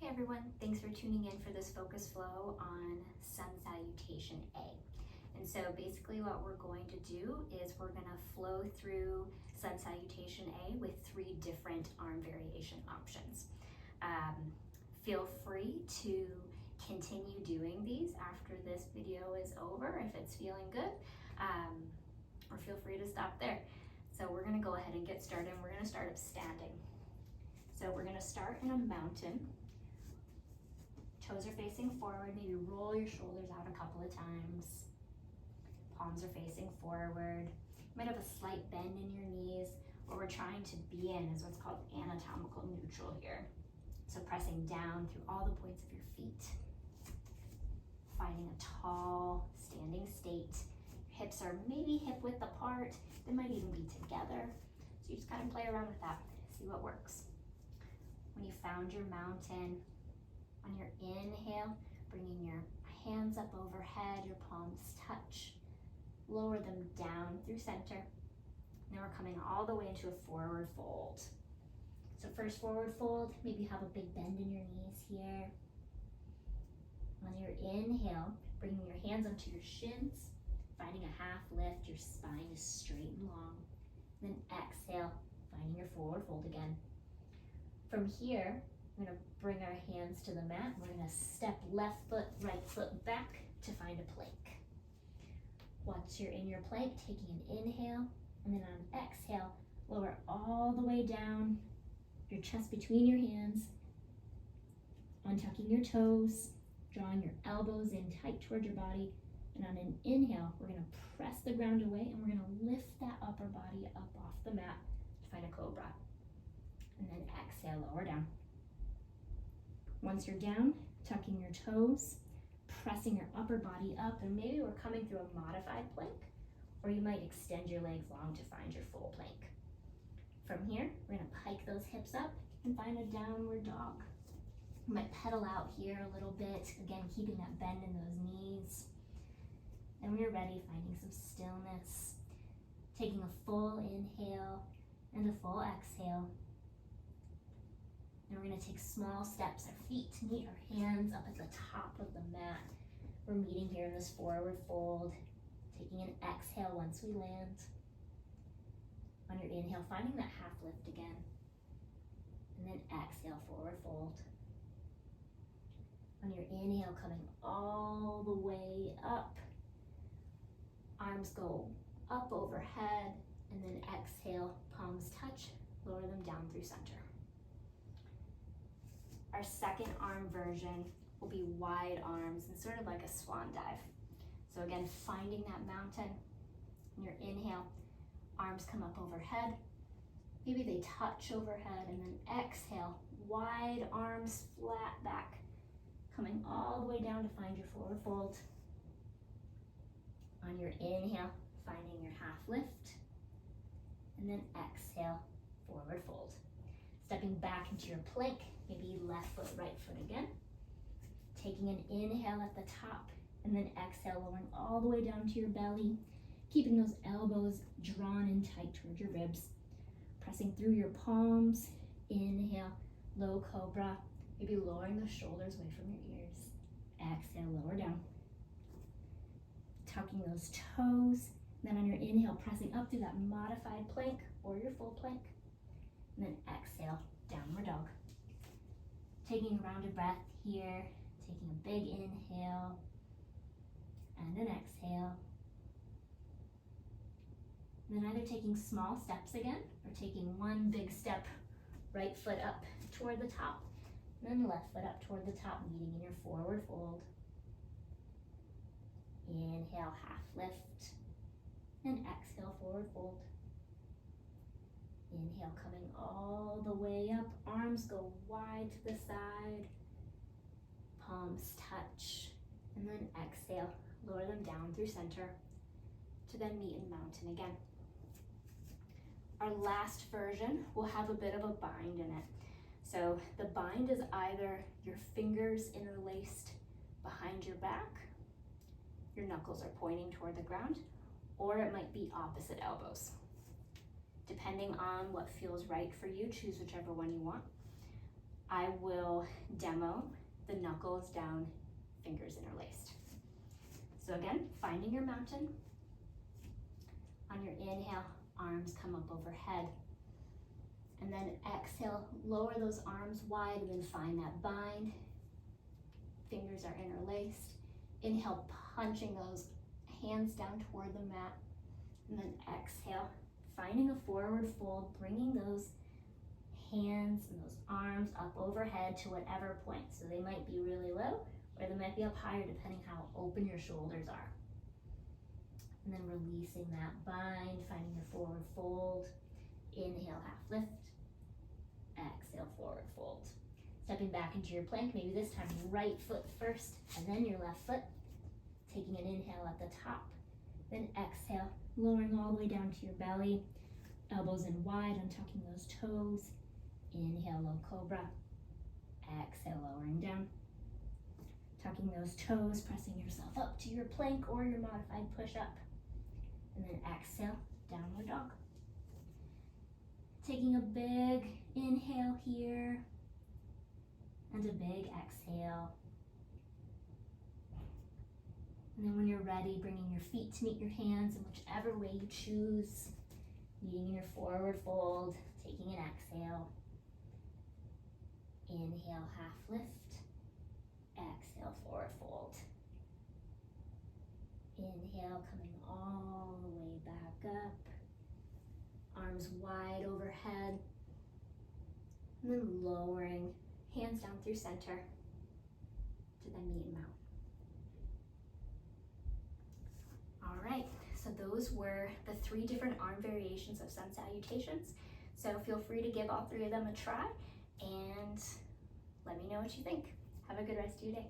Hey everyone, thanks for tuning in for this focus flow on Sun Salutation A. And so basically what we're going to do is we're going to flow through Sun Salutation A with 3 different arm variation options. Feel free to continue doing these after this video is over if it's feeling good, or feel free to stop there. So we're going to go ahead and get started. We're going to start up standing. So we're going to start in a mountain. Toes are facing forward. Maybe roll your shoulders out a couple of times. Palms are facing forward. You might have a slight bend in your knees. What we're trying to be in is what's called anatomical neutral here. So pressing down through all the points of your feet. Finding a tall standing state. Your hips are maybe hip width apart. They might even be together. So you just kind of play around with that. See what works. When you found your mountain, on your inhale, bringing your hands up overhead, your palms touch. Lower them down through center. Now we're coming all the way into a forward fold. So first forward fold, maybe have a big bend in your knees here. On your inhale, bringing your hands onto your shins, finding a half lift, your spine is straight and long. Then exhale, finding your forward fold again. From here, we're going to bring our hands to the mat. We're going to step left foot, right foot back to find a plank. Once you're in your plank, taking an inhale, and then on exhale, lower all the way down, your chest between your hands, untucking your toes, drawing your elbows in tight toward your body, and on an inhale, we're going to press the ground away, and we're going to lift that upper body up off the mat to find a cobra. And then exhale, lower down. Once you're down, tucking your toes, pressing your upper body up, and maybe we're coming through a modified plank, or you might extend your legs long to find your full plank. From here, we're going to pike those hips up and find a downward dog. You might pedal out here a little bit, again, keeping that bend in those knees. And when you're ready, finding some stillness, taking a full inhale and a full exhale. And we're going to take small steps. Our feet meet our hands up at the top of the mat. We're meeting here in this forward fold. Taking an exhale once we land. On your inhale, finding that half lift again. And then exhale, forward fold. On your inhale, coming all the way up. Arms go up overhead. And then exhale, palms touch. Lower them down through center. Our second arm version will be wide arms and sort of like a swan dive. So again, finding that mountain. On your inhale, arms come up overhead. Maybe they touch overhead, and then exhale, wide arms, flat back, coming all the way down to find your forward fold. On your inhale, finding your half lift, and then exhale, forward fold. Stepping back into your plank, maybe left foot, right foot again. Taking an inhale at the top, and then exhale, lowering all the way down to your belly. Keeping those elbows drawn in tight towards your ribs. Pressing through your palms. Inhale, low cobra. Maybe lowering the shoulders away from your ears. Exhale, lower down. Tucking those toes. Then on your inhale, pressing up through that modified plank or your full plank. And then exhale, downward dog. Taking a rounded breath here, taking a big inhale and an exhale. And then either taking small steps again or taking one big step, right foot up toward the top, and then left foot up toward the top, meeting in your forward fold. Inhale, half lift, and exhale, forward fold. Inhale, coming all the way up. Arms go wide to the side. Palms touch. And then exhale, lower them down through center to then meet in mountain again. Our last version will have a bit of a bind in it. So the bind is either your fingers interlaced behind your back, your knuckles are pointing toward the ground, or it might be opposite elbows. Depending on what feels right for you, choose whichever one you want. I will demo the knuckles down, fingers interlaced. So again, finding your mountain. On your inhale, arms come up overhead. And then exhale, lower those arms wide and then find that bind. Fingers are interlaced. Inhale, punching those hands down toward the mat. And then exhale, finding a forward fold, bringing those hands and those arms up overhead to whatever point. So they might be really low or they might be up higher depending how open your shoulders are. And then releasing that bind, finding your forward fold. Inhale, half lift. Exhale, forward fold. Stepping back into your plank, maybe this time right foot first and then your left foot. Taking an inhale at the top, then exhale, lowering all the way down to your belly. Elbows in wide, untucking those toes. Inhale, low cobra. Exhale, lowering down. Tucking those toes, pressing yourself up to your plank or your modified push-up. And then exhale, downward dog. Taking a big inhale here and a big exhale. And then when you're ready, bringing your feet to meet your hands in whichever way you choose. Meeting in your forward fold, taking an exhale. Inhale, half lift. Exhale, forward fold. Inhale, coming all the way back up. Arms wide overhead. And then lowering, hands down through center to then meet in mountain. All right, so those were the 3 different arm variations of sun salutations. So feel free to give all 3 of them a try and let me know what you think. Have a good rest of your day.